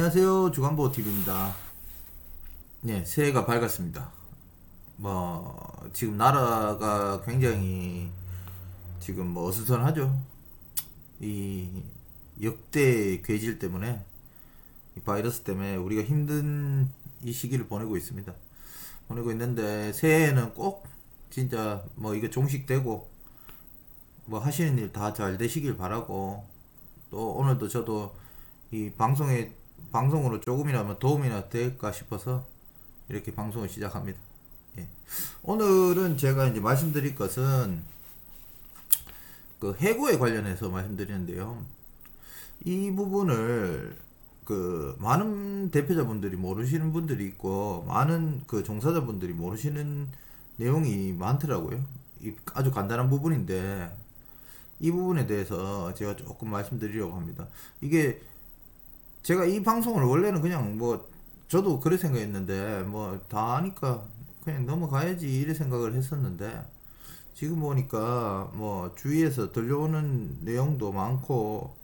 안녕하세요. 주간보 TV입니다. 네, 새해가 밝았습니다. 지금 나라가 굉장히 지금 어수선하죠. 이 역대 괴질 때문에, 이 바이러스 때문에 우리가 힘든 이 시기를 보내고 있습니다. 보내고 있는데, 새해에는 꼭 진짜 이거 종식되고, 하시는 일 다 잘 되시길 바라고, 또 오늘도 저도 이 방송으로 조금이나마 도움이나 될까 싶어서 이렇게 방송을 시작합니다. 예. 오늘은 제가 이제 말씀드릴 것은 그 해고에 관련해서 말씀드리는데요. 이 부분을 그 많은 대표자분들이 모르시는 분들이 있고 많은 그 종사자분들이 모르시는 내용이 많더라고요. 이 아주 간단한 부분인데 이 부분에 대해서 제가 조금 말씀드리려고 합니다. 이게 제가 이 방송을 원래는 그냥 저도 그래 생각했는데 다 아니까 그냥 넘어가야지 이래 생각을 했었는데 지금 보니까 주위에서 들려오는 내용도 많고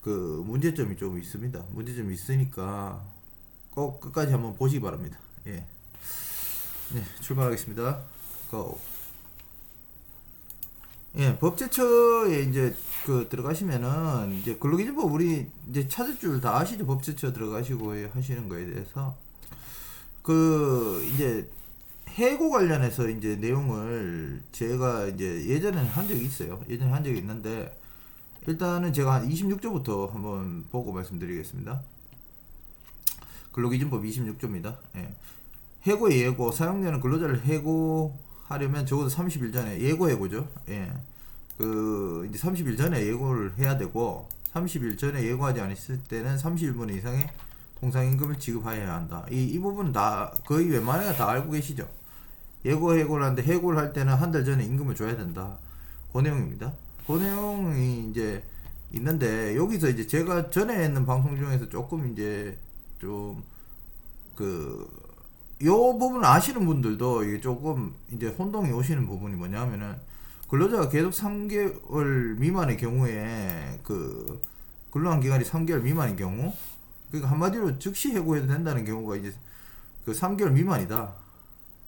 그 문제점이 좀 있습니다. 문제점이 있으니까 꼭 끝까지 한번 보시기 바랍니다. 예. 네, 출발하겠습니다. 고. 예, 법제처에 이제 들어가시면은 이제 근로기준법 우리 이제 찾을 줄 다 아시죠? 법제처 들어가시고 하시는 거에 대해서 이제 해고 관련해서 이제 내용을 제가 이제 예전에는 한 적이 있어요. 예전에 한 적이 있는데 일단은 제가 한 26조부터 한번 보고 말씀드리겠습니다. 근로기준법 26조입니다. 예. 해고의 예고, 사용자는 근로자를 해고하려면 적어도 30일 전에 해고죠. 예. 이제 30일 전에 예고를 해야 되고, 30일 전에 예고하지 않았을 때는 31분 이상의 통상임금을 지급하여야 한다. 이 부분은 다, 거의 웬만하면 다 알고 계시죠? 해고를 하는데, 해고를 할 때는 한 달 전에 임금을 줘야 된다. 그 내용입니다. 그 내용이 이제 있는데, 여기서 이제 제가 전에 했는 방송 중에서 조금 이제, 요 부분을 아시는 분들도 이게 조금 이제 혼동이 오시는 부분이 뭐냐면은 근로자가 계속 3개월 미만의 경우에 근로한 기간이 3개월 미만인 경우, 그러니까 한마디로 즉시 해고해도 된다는 경우가 이제 3개월 미만이다.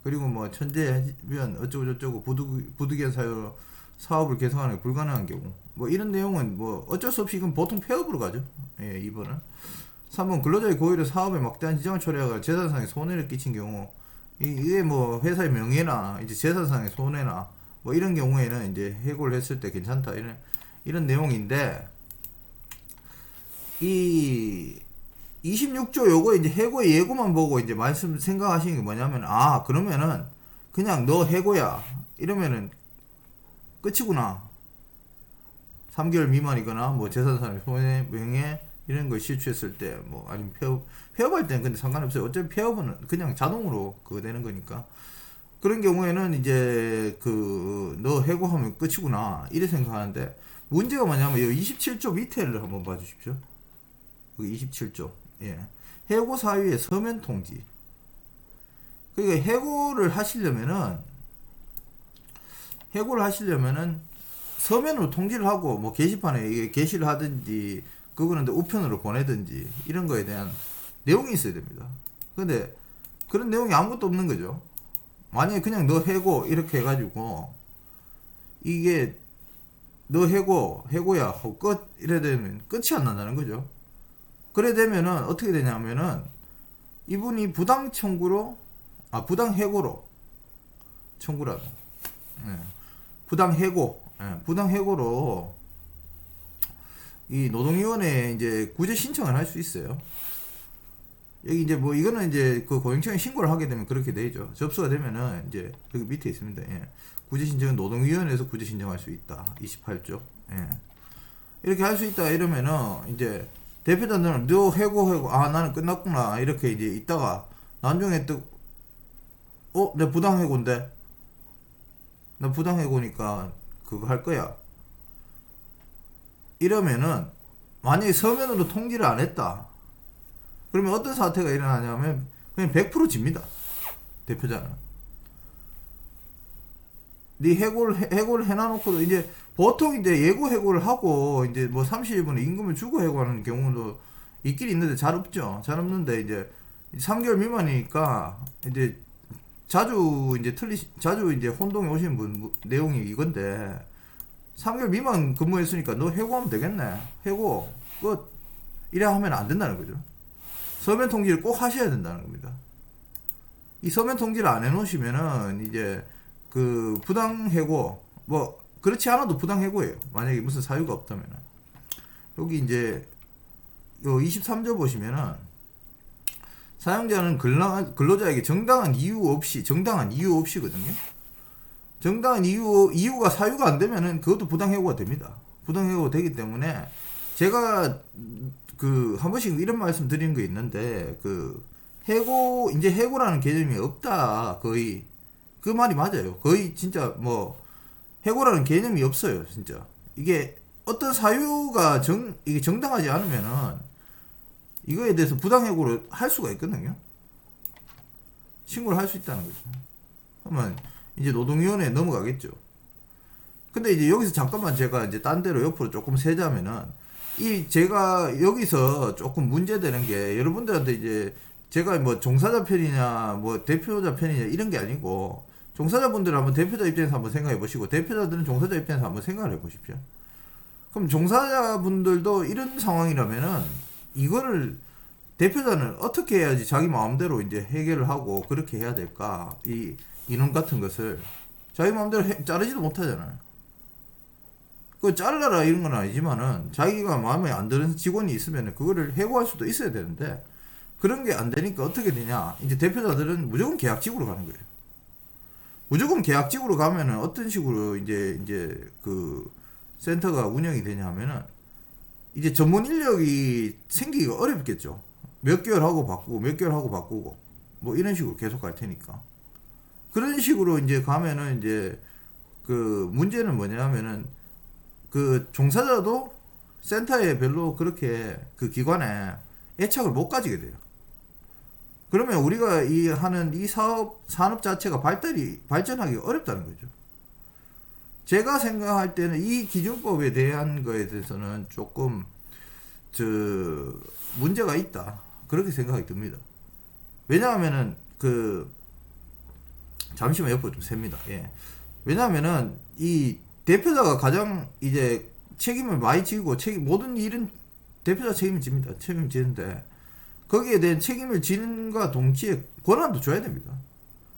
그리고 천재면 어쩌고 부득이한 사유로 사업을 개성하는 게 불가능한 경우, 이런 내용은 어쩔 수 없이 이건 보통 폐업으로 가죠. 예, 2번은 3번 근로자의 고의로 사업에 막대한 지장을 초래하거나 재산상의 손해를 끼친 경우, 이게 회사의 명예나 이제 재산상의 손해나 이런 경우에는 이제 해고를 했을 때 괜찮다, 이런 내용인데, 이 26조 요거 이제 해고의 예고만 보고 이제 생각하시는 게 뭐냐면, 그러면은 그냥 너 해고야 이러면은 끝이구나. 3개월 미만이거나 재산상의 손해, 명예 이런 걸 실추했을 때 아니면 폐업할 때는 근데 상관없어요. 어차피 폐업은 그냥 자동으로 그거 되는 거니까. 그런 경우에는 이제 너 해고하면 끝이구나 이래 생각하는데, 문제가 뭐냐면 이 27조 밑에를 한번 봐주십시오. 27조. 예. 해고 사유의 서면 통지. 그러니까 해고를 하시려면은 서면으로 통지를 하고 게시판에 게시를 하든지 그거는 우편으로 보내든지 이런 거에 대한 내용이 있어야 됩니다. 근데 그런 내용이 아무것도 없는 거죠. 만약에 그냥 너 해고 이렇게 해가지고 이게 너 해고야 하고 끝 이래 되면 끝이 안 난다는 거죠. 그래 되면은 어떻게 되냐면은 이분이 부당 해고로 청구라고. 예. 부당 해고로 이 노동위원회에 이제 구제 신청을 할 수 있어요. 여기 이제 이거는 이제 고용청에 신고를 하게 되면 그렇게 되죠. 접수가 되면은 이제 여기 밑에 있습니다. 예. 구제 신청은 노동위원회에서 구제 신청할 수 있다. 28조. 예. 이렇게 할 수 있다 이러면은 이제 대표자들은 너 해고 나는 끝났구나 이렇게 이제 있다가 나중에 또 내 부당 해고인데 나 부당 해고니까 그거 할 거야. 이러면은 만약에 서면으로 통지를 안 했다. 그러면 어떤 사태가 일어나냐면 그냥 100% 집니다. 대표자는. 네 해고를 해놔놓고도 이제 보통 이제 예고 해고를 하고 이제 30일분에 임금을 주고 해고하는 경우도 있긴 있는데 잘 없죠. 잘 없는데 이제 3개월 미만이니까 이제 자주 이제 혼동에 오시는 분 내용이 이건데 3개월 미만 근무했으니까 너 해고하면 되겠네. 해고 끝. 이래 하면 안 된다는 거죠. 서면 통지를 꼭 하셔야 된다는 겁니다. 이 서면 통지를 안 해놓으시면은 이제 그 부당 해고 뭐 그렇지 않아도 부당 해고예요. 만약에 무슨 사유가 없다면은 여기 이제 요 23조 보시면은 사용자는 근로자에게 정당한 이유 없이거든요. 정당한 이유가 사유가 안 되면은 그것도 부당해고가 됩니다. 부당해고가 되기 때문에 제가 그 한 번씩 이런 말씀 드리는 거 있는데 그 이제 해고라는 개념이 없다. 거의 그 말이 맞아요. 거의 진짜 뭐 해고라는 개념이 없어요. 진짜 이게 어떤 사유가 이게 정당하지 않으면은 이거에 대해서 부당해고를 할 수가 있거든요. 신고를 할 수 있다는 거죠. 그러면 이제 노동위원회에 넘어가겠죠. 근데 이제 여기서 잠깐만 제가 이제 딴 데로 옆으로 조금 세자면은 제가 여기서 조금 문제되는 게 여러분들한테 이제 제가 뭐 종사자 편이냐 뭐 대표자 편이냐 이런 게 아니고 종사자분들은 한번 대표자 입장에서 한번 생각해 보시고 대표자들은 종사자 입장에서 한번 생각을 해 보십시오. 그럼 종사자분들도 이런 상황이라면은 이거를 대표자는 어떻게 해야지 자기 마음대로 이제 해결을 하고 그렇게 해야 될까? 이 인원 같은 것을 자기 마음대로 자르지도 못하잖아요. 그 잘라라 이런 건 아니지만은 자기가 마음에 안 드는 직원이 있으면 그거를 해고할 수도 있어야 되는데 그런 게 안 되니까 어떻게 되냐? 이제 대표자들은 무조건 계약직으로 가는 거예요. 무조건 계약직으로 가면은 어떤 식으로 이제 그 센터가 운영이 되냐면은 이제 전문 인력이 생기기가 어렵겠죠. 몇 개월 하고 바꾸고 몇 개월 하고 바꾸고 뭐 이런 식으로 계속 갈 테니까. 그런 식으로 이제 가면은 이제 그 문제는 뭐냐면은 그 종사자도 센터에 별로 그렇게 그 기관에 애착을 못 가지게 돼요. 그러면 우리가 하는 이 산업 자체가 발전하기 어렵다는 거죠. 제가 생각할 때는 이 기준법에 대한 거에 대해서는 조금 문제가 있다. 그렇게 생각이 듭니다. 왜냐하면은 잠시만 옆으로 좀 셉니다. 예. 왜냐하면은 이 대표자가 가장 이제 책임을 많이 지고 모든 일은 대표자 책임을 집니다. 책임을 지는데 거기에 대한 책임을 지는과 동시에 권한도 줘야 됩니다.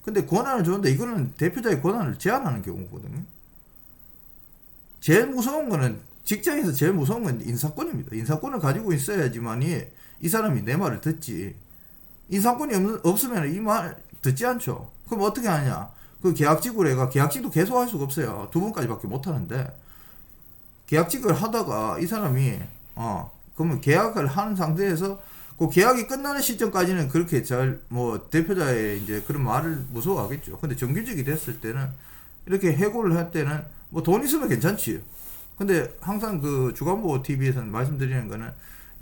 근데 권한을 줬는데 이거는 대표자의 권한을 제한하는 경우거든요. 제일 무서운 거는 직장에서 제일 무서운 건 인사권입니다. 인사권을 가지고 있어야지만이 이 사람이 내 말을 듣지. 인사권이 없으면 이 말 듣지 않죠. 그럼 어떻게 하냐? 그 계약직으로 해가 계약직도 계속 할 수가 없어요. 2번까지밖에 못 하는데 계약직을 하다가 이 사람이 그러면 계약을 하는 상태에서 그 계약이 끝나는 시점까지는 그렇게 대표자의 이제 그런 말을 무서워하겠죠. 근데 정규직이 됐을 때는 이렇게 해고를 할 때는 뭐 돈 있으면 괜찮지. 근데 항상 그 주간보고 TV에서는 말씀드리는 거는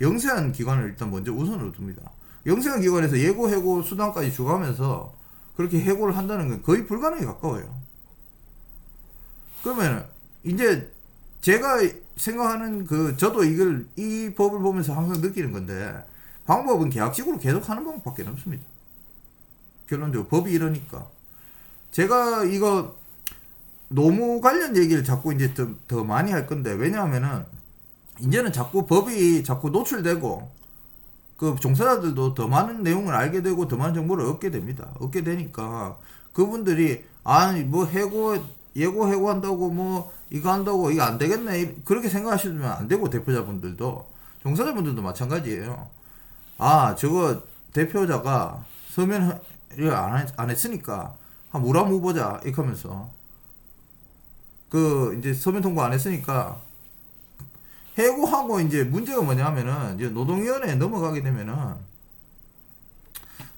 영세한 기관을 일단 먼저 우선으로 둡니다. 영세한 기관에서 예고, 해고, 수당까지 주가면서 그렇게 해고를 한다는 건 거의 불가능에 가까워요. 그러면 이제 제가 생각하는 저도 이 법을 보면서 항상 느끼는 건데 방법은 계약직으로 계속 하는 방법밖에 없습니다. 결론적으로 법이 이러니까 제가 이거 노무 관련 얘기를 자꾸 이제 더 많이 할 건데 왜냐하면은 이제는 법이 자꾸 노출되고 그 종사자들도 더 많은 내용을 알게 되고 더 많은 정보를 얻게 됩니다. 얻게 되니까 그분들이 뭐 예고 해고한다고 뭐 이거 한다고 이거 안 되겠네 그렇게 생각하시면 안 되고 대표자분들도 종사자분들도 마찬가지예요. 저거 대표자가 서면을 안 했으니까 한번 우라무 보자 이렇게 하면서 이제 서면 통보 안 했으니까 해고하고 이제 문제가 뭐냐면은 이제 노동위원회에 넘어가게 되면은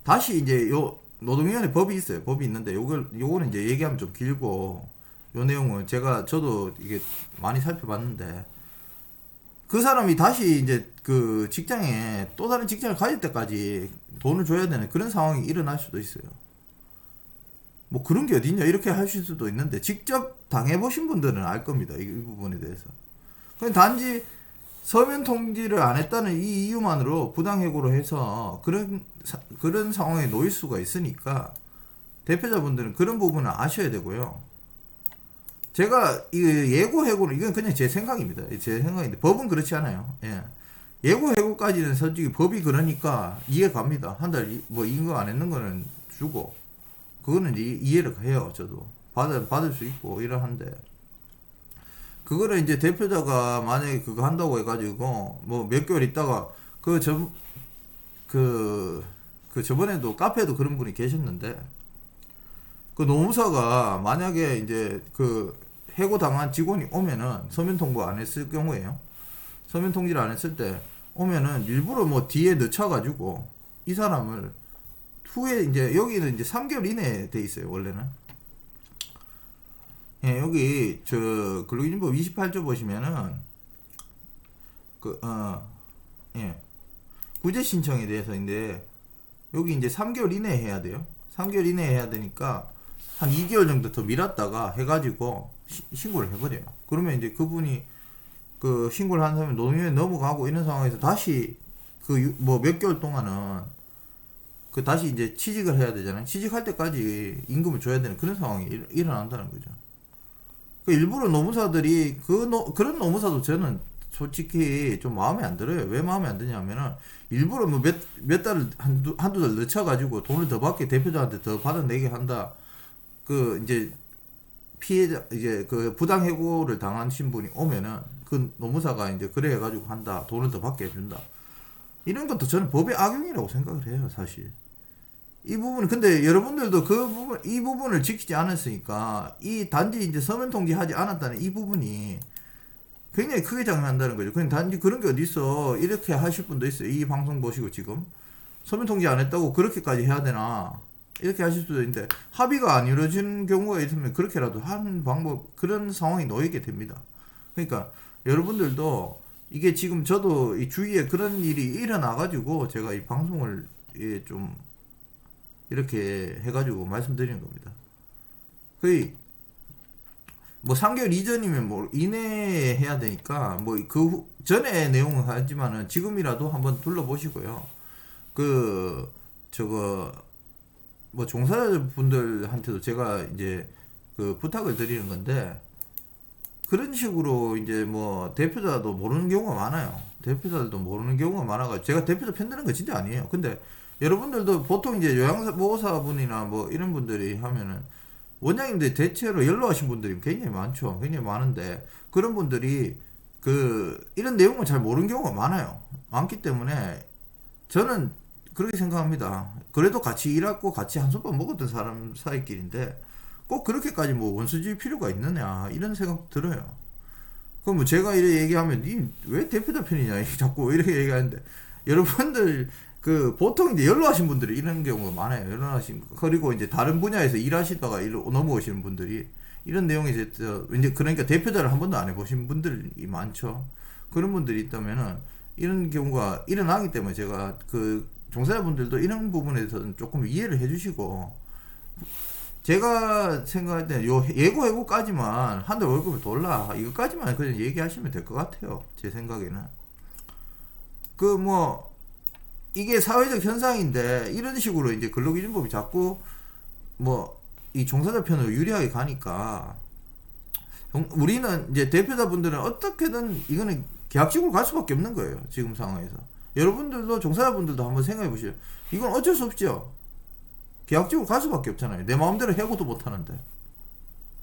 다시 이제 노동위원회 법이 있어요. 법이 있는데 요거는 이제 얘기하면 좀 길고 요 내용은 저도 이게 많이 살펴봤는데 그 사람이 다시 이제 그 직장에 또 다른 직장을 가질 때까지 돈을 줘야 되는 그런 상황이 일어날 수도 있어요. 뭐 그런 게 어딨냐 이렇게 하실 수도 있는데 직접 당해보신 분들은 알 겁니다. 이 부분에 대해서. 그냥 단지 서면 통지를 안 했다는 이 이유만으로 부당해고로 해서 그런 상황에 놓일 수가 있으니까 대표자분들은 그런 부분을 아셔야 되고요. 제가 이 예고해고는 이건 그냥 제 생각입니다. 제 생각인데 법은 그렇지 않아요. 예. 예고해고까지는 솔직히 법이 그러니까 이해 갑니다. 한 달 뭐 인거 안 했는 거는 주고 그거는 이해를 해요. 저도 받을 수 있고 이러한데 그거를 이제 대표자가 만약에 그거 한다고 해가지고 뭐 몇 개월 있다가 저번에도 카페에도 그런 분이 계셨는데 그 노무사가 만약에 이제 그 해고 당한 직원이 오면은 서면 통보 안 했을 경우에요. 서면 통지를 안 했을 때 오면은 일부러 뭐 뒤에 늦춰가지고 이 사람을 후에 이제 여기는 이제 3개월 이내에 돼 있어요. 원래는. 예, 여기 저 근로기준법 28조 보시면은 예. 구제 신청에 대해서인데 여기 이제 3개월 이내에 해야 돼요. 3개월 이내에 해야 되니까 한 2개월 정도 더 미뤘다가 해가지고 신고를 해버려요. 그러면 이제 그분이 그 신고를 한 사람이 노동요에 넘어가고 이런 상황에서 다시 그 뭐 몇 개월 동안은 그 다시 이제 취직을 해야 되잖아요. 취직할 때까지 임금을 줘야 되는 그런 상황이 일어난다는 거죠. 그 일부러 노무사들이 그런 노무사도 저는 솔직히 좀 마음에 안 들어요. 왜 마음에 안 드냐면은 일부러 뭐 몇 달을 한두 달 늦춰가지고 돈을 더 받게 대표자한테 더 받아내게 한다. 그 이제 피해자 이제 그 부당해고를 당하신 분이 오면은 그 노무사가 이제 그래 해가지고 한다. 돈을 더 받게 해준다. 이런 것도 저는 법의 악용이라고 생각을 해요. 사실. 이 부분 근데 여러분들도 이 부분을 지키지 않았으니까 이 단지 이제 서면 통지하지 않았다는 이 부분이 굉장히 크게 작용한다는 거죠. 그냥 단지 그런 게 어디 있어 이렇게 하실 분도 있어요. 이 방송 보시고 지금 서면 통지 안 했다고 그렇게까지 해야 되나 이렇게 하실 수도 있는데 합의가 안 이루어지는 경우가 있으면 그렇게라도 하는 방법 그런 상황이 놓이게 됩니다. 그러니까 여러분들도 이게 지금 저도 이 주위에 그런 일이 일어나 가지고 제가 이 방송을 좀 이렇게 해가지고 말씀드리는 겁니다. 거의 뭐 3개월 이전이면 뭐 이내에 해야 되니까 뭐 그 전에 내용은 하지만은 지금이라도 한번 둘러보시고요. 그 저거 뭐 종사자분들한테도 제가 이제 그 부탁을 드리는 건데 그런 식으로 이제 뭐 대표자도 모르는 경우가 많아요. 대표자들도 모르는 경우가 많아가지고 제가 대표자 편드는 거 진짜 아니에요. 근데 여러분들도 보통 이제 요양보호사분이나 뭐 이런 분들이 하면은 원장님들 대체로 연로하신 분들이 굉장히 많죠. 굉장히 많은데 그런 분들이 그 이런 내용을 잘 모르는 경우가 많아요. 많기 때문에 저는 그렇게 생각합니다. 그래도 같이 일하고 같이 한솥밥 먹었던 사람 사이끼리인데 꼭 그렇게까지 뭐 원수질 필요가 있느냐 이런 생각 들어요. 그럼 뭐 제가 이렇게 얘기하면 니 왜 대표자 편이냐 자꾸 이렇게 얘기하는데 여러분들 그 보통 이제 연로하신 분들이 이런 경우가 많아요. 연로하신 그리고 이제 다른 분야에서 일하시다가 일로 넘어오시는 분들이 이런 내용이 이제 그러니까 대표자를 한 번도 안 해보신 분들이 많죠. 그런 분들이 있다면은 이런 경우가 일어나기 때문에 제가 그 종사자분들도 이런 부분에 대해서는 조금 이해를 해주시고 제가 생각할 때 요 예고까지만 한 달 월급을 돌라 이거까지만 그냥 얘기하시면 될 것 같아요. 제 생각에는 그 뭐 이게 사회적 현상인데 이런 식으로 이제 근로기준법이 자꾸 뭐 이 종사자 편으로 유리하게 가니까 우리는 이제 대표자분들은 어떻게든 이거는 계약직으로 갈 수밖에 없는 거예요. 지금 상황에서 여러분들도 종사자분들도 한번 생각해 보시죠. 이건 어쩔 수 없죠. 계약직으로 갈 수밖에 없잖아요. 내 마음대로 해고도 못 하는데.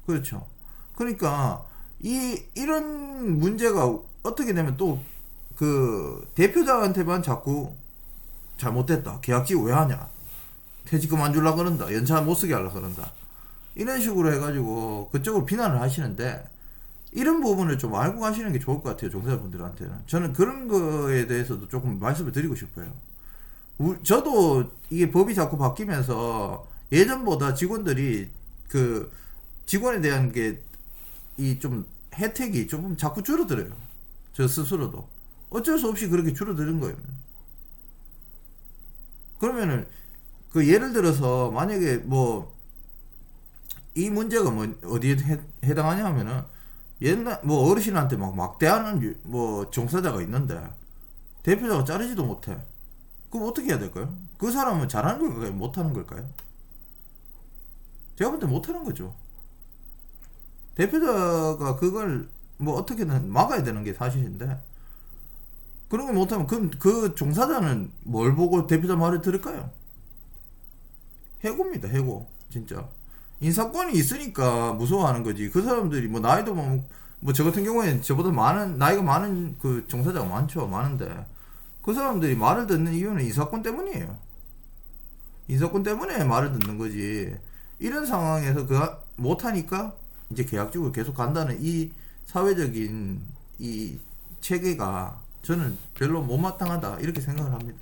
그렇죠. 그러니까 이런 문제가 어떻게 되면 또 그 대표자한테만 자꾸 잘못됐다. 계약직 왜 하냐? 퇴직 그만둘라 그런다. 연차 못 쓰게 하려 그런다. 이런 식으로 해가지고 그쪽으로 비난을 하시는데 이런 부분을 좀 알고 가시는 게 좋을 것 같아요. 종사자분들한테는. 저는 그런 거에 대해서도 조금 말씀을 드리고 싶어요. 저도 이게 법이 자꾸 바뀌면서 예전보다 직원들이 그 직원에 대한 게 이 좀 혜택이 좀 자꾸 줄어들어요. 저 스스로도 어쩔 수 없이 그렇게 줄어드는 거예요. 그러면은 그 예를 들어서 만약에 뭐 이 문제가 뭐 어디에 해당하냐 하면은 옛날 뭐 어르신한테 막 막대하는 뭐 종사자가 있는데 대표자가 자르지도 못해. 그럼 어떻게 해야 될까요? 그 사람은 잘하는 걸까요? 못하는 걸까요? 제가 볼 때 못하는 거죠. 대표자가 그걸 뭐 어떻게든 막아야 되는 게 사실인데 그런 걸 못하면 그 종사자는 뭘 보고 대표자 말을 들을까요? 해고입니다. 해고. 진짜 인사권이 있으니까 무서워하는 거지. 그 사람들이 뭐 나이도 뭐 저 같은 경우에는 저보다 많은 나이가 많은 그 종사자가 많죠. 많은데 그 사람들이 말을 듣는 이유는 인사권 때문이에요. 인사권 때문에 말을 듣는 거지. 이런 상황에서 그 못하니까 이제 계약직으로 계속 간다는 이 사회적인 이 체계가 저는 별로 못마땅하다 이렇게 생각을 합니다.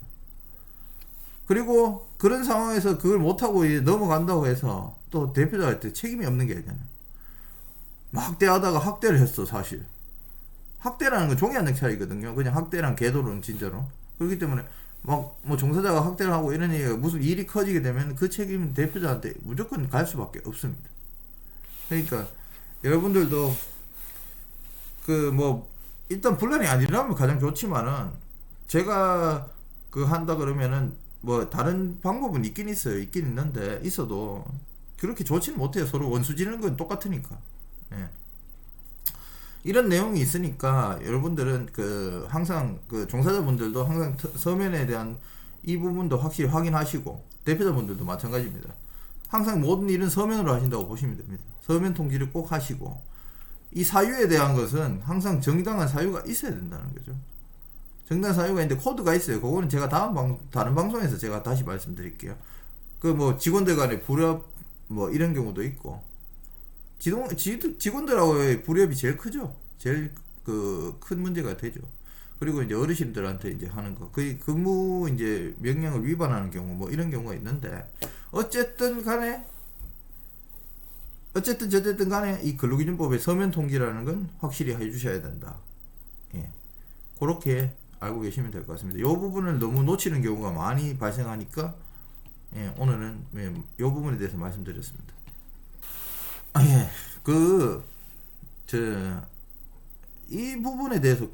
그리고 그런 상황에서 그걸 못하고 이제 넘어간다고 해서 또 대표자한테 책임이 없는 게 아니잖아요. 막 학대하다가 학대를 했어 사실. 학대라는 건 종이 한 장 차이거든요. 그냥 학대랑 계도는 진짜로. 그렇기 때문에 막 뭐 종사자가 학대를 하고 이런 얘기가 무슨 일이 커지게 되면 그 책임은 대표자한테 무조건 갈 수밖에 없습니다. 그러니까 여러분들도 그 뭐 일단 분란이 아니라면 가장 좋지만은 제가 그 한다 그러면은 뭐 다른 방법은 있긴 있어요. 있긴 있는데 있어도 그렇게 좋지는 못해요. 서로 원수 지는 건 똑같으니까. 예. 이런 내용이 있으니까 여러분들은 그 항상 그 종사자분들도 항상 서면에 대한 이 부분도 확실히 확인하시고 대표자분들도 마찬가지입니다. 항상 모든 일은 서면으로 하신다고 보시면 됩니다. 서면 통지를 꼭 하시고 이 사유에 대한 것은 항상 정당한 사유가 있어야 된다는 거죠. 정당한 사유가 있는데 코드가 있어요. 그거는 제가 다른 방송에서 제가 다시 말씀드릴게요. 그 뭐 직원들 간의 불협 뭐 이런 경우도 있고 직원들하고의 불협이 제일 크죠. 제일 그 큰 문제가 되죠. 그리고 이제 어르신들한테 이제 하는 거, 그 근무 이제 명령을 위반하는 경우 뭐 이런 경우가 있는데 어쨌든 저쨌든 간에 이 근로기준법의 서면 통지라는 건 확실히 해주셔야 된다. 예. 그렇게 알고 계시면 될 것 같습니다. 이 부분을 너무 놓치는 경우가 많이 발생하니까 예, 오늘은 이 부분에 대해서 말씀드렸습니다. 예, 이 부분에 대해서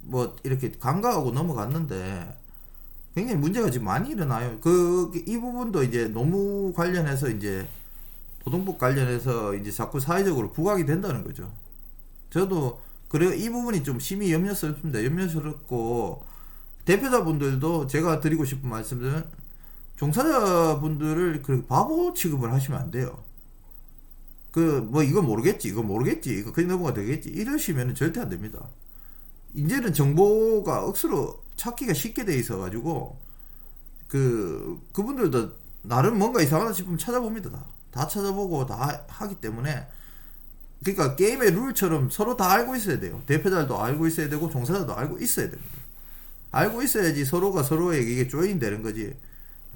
뭐 이렇게 간과하고 넘어갔는데 굉장히 문제가 지금 많이 일어나요. 이 부분도 이제 노무 관련해서 이제 노동법 관련해서 이제 자꾸 사회적으로 부각이 된다는 거죠. 저도 그래 이 부분이 좀 심히 염려스럽습니다. 염려스럽고 대표자분들도 제가 드리고 싶은 말씀은 종사자분들을 그렇게 바보 취급을 하시면 안 돼요. 뭐 이거 모르겠지 이거 그냥 넘어가 되겠지 이러시면 절대 안 됩니다. 이제는 정보가 억수로 찾기가 쉽게 돼 있어 가지고 그분들도 나름 뭔가 이상하다 싶으면 찾아봅니다. 다 찾아보고 다 하기 때문에 그러니까 게임의 룰처럼 서로 다 알고 있어야 돼요. 대표자도 알고 있어야 되고 종사자도 알고 있어야 됩니다. 알고 있어야지 서로가 서로에게 이게 조인이 되는 거지.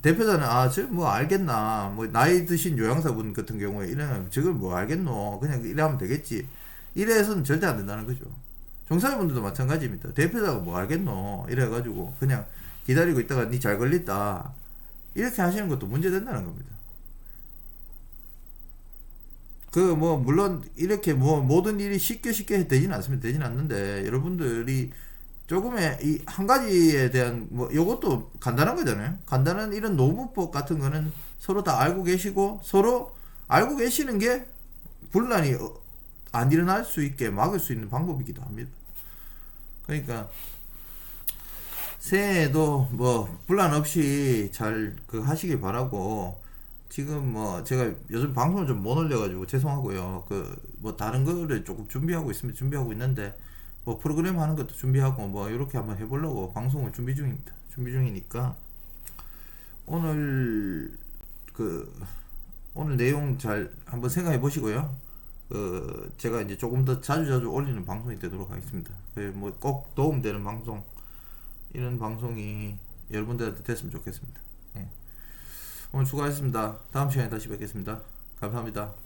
대표자는 저 뭐 알겠나 뭐 나이 드신 요양사분 같은 경우에 이러면 저걸 뭐 알겠노 그냥 이래 하면 되겠지 이래서는 절대 안 된다는 거죠. 종사자분들도 마찬가지입니다. 대표자가 뭐 알겠노 이래가지고 그냥 기다리고 있다가 니 잘 걸렸다 이렇게 하시는 것도 문제 된다는 겁니다. 뭐 물론 이렇게 뭐 모든 일이 쉽게 되지는 않습니다. 되지는 않는데 여러분들이 조금의 이 한 가지에 대한 뭐 요것도 간단한 거잖아요. 간단한 이런 노무법 같은 거는 서로 다 알고 계시고 서로 알고 계시는 게 분란이 안 일어날 수 있게 막을 수 있는 방법이기도 합니다. 그러니까 새해에도 뭐 분란 없이 잘 하시길 바라고 지금 뭐 제가 요즘 방송을 좀 못 올려가지고 죄송하고요. 뭐 다른 거를 조금 준비하고 있는데 뭐 프로그램 하는 것도 준비하고 뭐 이렇게 한번 해보려고 방송을 준비 중입니다. 준비 중이니까 오늘 오늘 내용 잘 한번 생각해 보시고요. 제가 이제 조금 더 자주 올리는 방송이 되도록 하겠습니다. 뭐 꼭 도움되는 방송 이런 방송이 여러분들한테 됐으면 좋겠습니다. 예. 오늘 수고하셨습니다. 다음 시간에 다시 뵙겠습니다. 감사합니다.